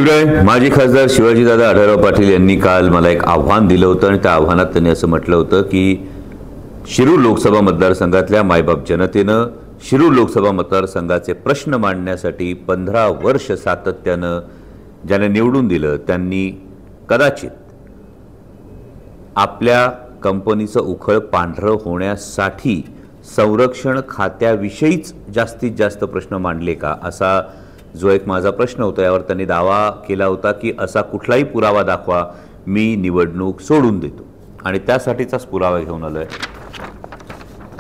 शिवराय, माजी खासदार शिवाजीदादा आढळराव पाटील यांनी काल मला एक आव्हान दिलं होतं आणि त्या आव्हानात त्यांनी असं म्हटलं होतं की शिरूर लोकसभा मतदारसंघातल्या मायबाप जनतेनं शिरूर लोकसभा मतदारसंघाचे प्रश्न मांडण्यासाठी 15 वर्ष सातत्यानं ज्याने निवडून दिलं त्यांनी कदाचित आपल्या कंपनीचं उखळ पांढरं होण्यासाठी संरक्षण खात्याविषयीच जास्तीत जास्त प्रश्न मांडले का, असा जो एक माझा प्रश्न होता यावर त्यांनी दावा केला होता की असा कुठलाही पुरावा दाखवा, मी निवडणूक सोडून देतो. आणि त्यासाठीचाच पुरावा घेऊन आलोय.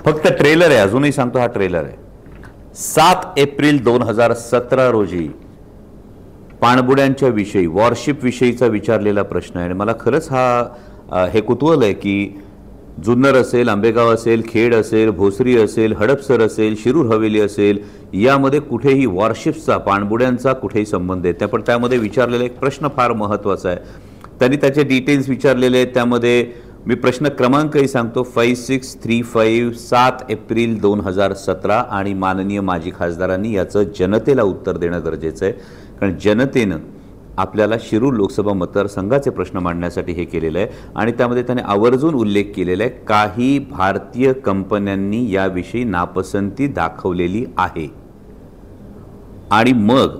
फक्त ट्रेलर आहे, अजूनही सांगतो हा ट्रेलर आहे. 7 एप्रिल 2017 रोजी पाणबुड्यांच्या विषयी, वॉरशिप विषयीचा विचारलेला प्रश्न आहे. आणि मला खरंच हे कुतूहल आहे की जुन्नर असेल, आंबेगाव असेल, खेड असेल, भोसरी असेल, हडपसर असेल, शिरूर हवेली असेल, यामध्ये कुठेही वॉरशिप्सचा, पाणबुड्यांचा कुठेही संबंध आहे. पण त्यामध्ये विचारलेला एक प्रश्न फार महत्त्वाचा आहे. त्यांनी त्याचे डिटेल्स विचारलेले आहेत. त्यामध्ये मी प्रश्न क्रमांकही सांगतो, 5635 7 एप्रिल 2017. आणि माननीय माजी खासदारांनी याचं जनतेला उत्तर देणं गरजेचं आहे. कारण जनतेनं आपल्याला शिरूर लोकसभा मतदारसंघाचे प्रश्न मांडण्यासाठी हे केलेलं आहे. आणि त्यामध्ये त्याने आवर्जून उल्लेख केलेला आहे, काही भारतीय कंपन्यांनी याविषयी नापसंती दाखवलेली आहे. आणि मग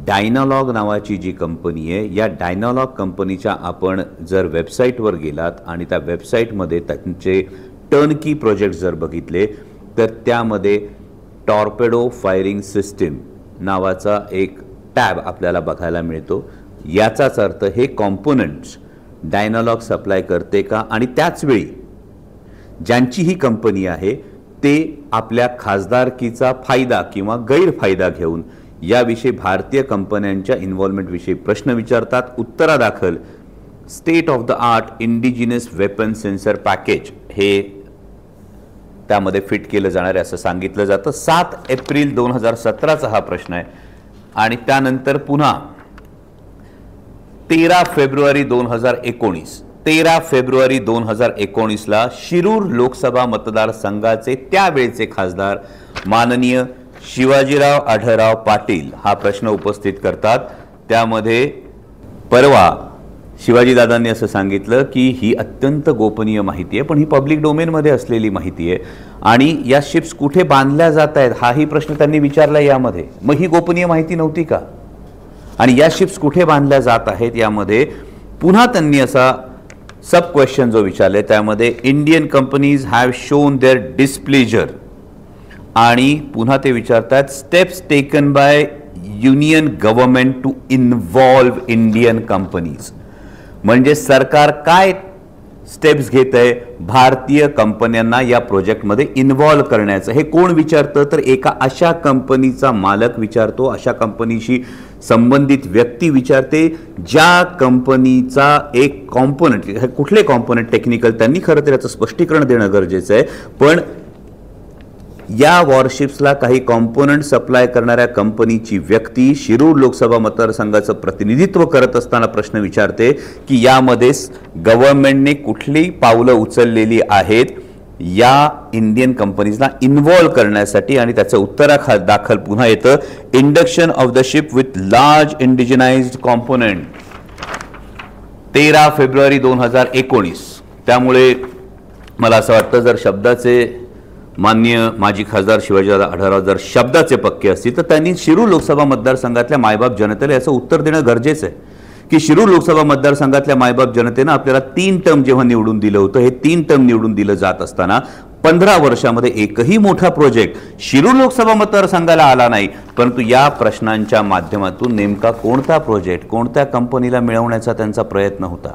डायनालॉग नावाची जी कंपनी आहे, या डायनालॉग कंपनीच्या आपण जर वेबसाईटवर गेलात आणि त्या वेबसाईटमध्ये त्यांचे टर्नकी प्रोजेक्ट जर बघितले तर त्यामध्ये टॉर्पेडो फायरिंग सिस्टीम नावाचा एक टॅब आपल्याला बघायला मिळतो. याचाच अर्थ हे कॉम्पोनंट्स डायनालॉग सप्लाय करते का, आणि त्याचवेळी ज्यांची ही कंपनी आहे ते आपल्या खासदारकीचा फायदा किंवा गैरफायदा घेऊन याविषयी भारतीय कंपन्यांच्या इन्व्हॉल्वमेंटविषयी प्रश्न विचारतात. उत्तरादाखल state of the art indigenous weapon sensor package हे त्यामध्ये फिट केलं जाणार आहे असं सांगितलं जातं. 7 एप्रिल 2017चा हा प्रश्न आहे. आणि त्यानंतर पुन्हा 13 फेब्रुवारी 2019ला शिरूर लोकसभा मतदारसंघाचे त्यावेळचे खासदार माननीय शिवाजीराव आढळराव पाटील हा प्रश्न उपस्थित करतात. त्यामध्ये परवा शिवाजीदादांनी असं सांगितलं की ही अत्यंत गोपनीय माहिती आहे, पण ही पब्लिक डोमेनमध्ये असलेली माहिती आहे. आणि या शिप्स कुठे बांधल्या जात आहेत हाही प्रश्न त्यांनी विचारला यामध्ये. मग ही गोपनीय माहिती नव्हती का? आणि या शिप्स कुठे बांधल्या जात आहेत यामध्ये पुन्हा त्यांनी असा सब क्वेश्चन जो विचारले, त्यामध्ये Indian companies have shown their displeasure. आणि पुन्हा ते विचारतात steps taken by union government to involve Indian companies. म्हणजे सरकार काय स्टेप्स घेत आहे भारतीय कंपन्यांना या प्रोजेक्टमध्ये इन्व्हॉल्व करण्याचं. हे कोण विचारतं तर एका अशा कंपनीचा मालक विचारतो, अशा कंपनीशी संबंधित व्यक्ती विचारते ज्या कंपनीचा एक कॉम्पोनंट, कुठले कॉम्पोनंट टेक्निकल त्यांनी खरं तर याचं स्पष्टीकरण देणं गरजेचं आहे. पण या वॉरशिप्सला काही कॉम्पोनंट सप्लाय करणाऱ्या कंपनीची व्यक्ती शिरूर लोकसभा मतदारसंघाचं प्रतिनिधित्व करत असताना प्रश्न विचारते की यामध्ये गव्हर्नमेंटने कुठली पावलं उचललेली आहेत या इंडियन कंपनीजला इन्व्हॉल्व करण्यासाठी. आणि त्याचं उत्तरादाखल पुन्हा येतं induction of the ship with large indigenised component 13 फेब्रुवारी 2019. त्यामुळे मला असं वाटतं जर शब्दाचे माननीय माजी खासदार शिवाजीदादा आढळराव जर शब्दाचे पक्के असतील तर त्यांनी शिरूर लोकसभा मतदारसंघातल्या मायबाप जनतेला याचं उत्तर देणं गरजेचं आहे की शिरूर लोकसभा मतदारसंघातल्या मायबाप जनतेनं आपल्याला 3 टर्म जेव्हा निवडून दिलं होतं, हे 3 टर्म निवडून दिलं जात असताना 15 वर्षामध्ये एकही मोठा प्रोजेक्ट शिरूर लोकसभा मतदारसंघाला आला नाही. परंतु या प्रश्नांच्या माध्यमातून नेमका कोणता प्रोजेक्ट कोणत्या कंपनीला मिळवण्याचा त्यांचा प्रयत्न होता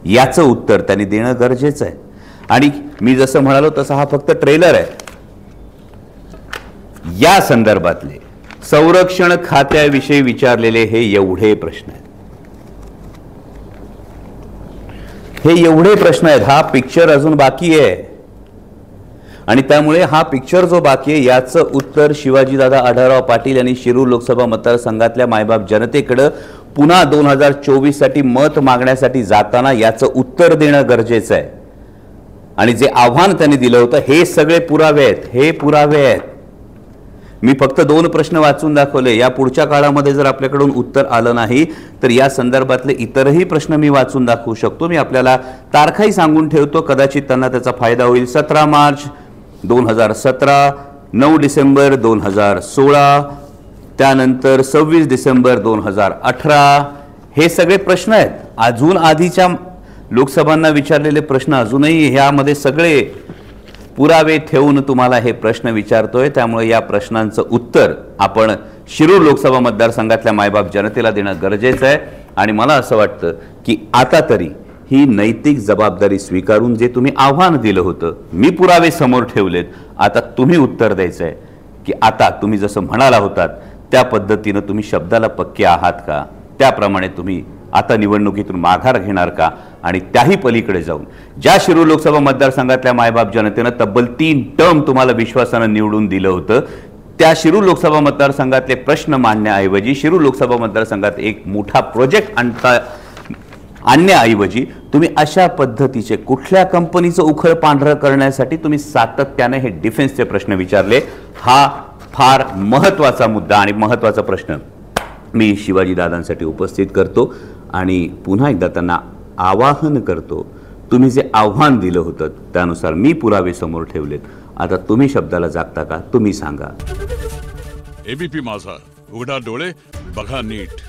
याचं उत्तर त्यांनी देणं गरजेचं आहे. आणि मी जसं म्हणालो तसं हा फक्त ट्रेलर आहे. या संदर्भातले संरक्षण खात्याविषयी विचारलेले हे एवढे प्रश्न आहेत. हा पिक्चर अजून बाकी आहे. आणि त्यामुळे हा पिक्चर जो बाकी आहे याचं उत्तर शिवाजीदादा आढळराव पाटील यांनी शिरूर लोकसभा मतदारसंघातल्या मायबाप जनतेकडे पुन्हा 2024 साठी मत मागण्यासाठी जाताना याचं उत्तर देणं गरजेचं आहे. आणि जे आव्हान त्यांनी दिलं होतं हे सगळे पुरावे आहेत. मी फक्त 2 प्रश्न वाचून दाखवले. या पुढच्या काळामध्ये जर आपल्याकडून उत्तर आलं नाही तर या संदर्भातले इतरही प्रश्न मी वाचून दाखवू शकतो. मी आपल्याला तारखाही सांगून ठेवतो, कदाचित त्यांना त्याचा फायदा होईल. 17 मार्च 2017, 9 डिसेंबर 2016, त्यानंतर 26 डिसेंबर 2018. हे सगळे प्रश्न आहेत. अजून आधीच्या लोकसभांना विचारलेले प्रश्न अजूनही ह्यामध्ये सगळे पुरावे ठेवून तुम्हाला हे प्रश्न विचारतोय. त्यामुळे या प्रश्नांचं उत्तर आपण शिरूर लोकसभा मतदारसंघातल्या मायबाप जनतेला देणं गरजेचं आहे. आणि मला असं वाटतं की आता तरी ही नैतिक जबाबदारी स्वीकारून जे तुम्ही आव्हान दिलं होतं, मी पुरावे समोर ठेवलेत, आता तुम्ही उत्तर द्यायचं आहे की आता तुम्ही जसं म्हणाला होतात त्या पद्धतीनं तुम्ही शब्दाला पक्के आहात का, त्याप्रमाणे तुम्ही आता निवडणुकीतून माघार घेणार का, आणि त्याही पलीकडे जाऊन ज्या शिरूर लोकसभा मतदारसंघातल्या मायबाप जनतेनं तब्बल 3 टर्म तुम्हाला विश्वासानं निवडून दिलं होतं, त्या शिरूर लोकसभा मतदारसंघातले प्रश्न मांडण्याऐवजी, शिरूर लोकसभा मतदारसंघात एक मोठा प्रोजेक्ट आणण्याऐवजी तुम्ही अशा पद्धतीचे कुठल्या कंपनीचं उखळ पांढरं करण्यासाठी तुम्ही सातत्याने हे डिफेन्सचे प्रश्न विचारले. हा फार महत्त्वाचा मुद्दा आणि महत्त्वाचा प्रश्न मी शिवाजी दादांसाठी उपस्थित करतो आणि पुन्हा एकदा त्यांना आवाहन करतो, तुम्ही जे आव्हान दिलं होतं त्यानुसार मी पुरावे समोर ठेवलेत, आता तुम्ही शब्दाला जागता का, तुम्ही सांगा. एबीपी माझा, उघडा डोळे बघा नीट.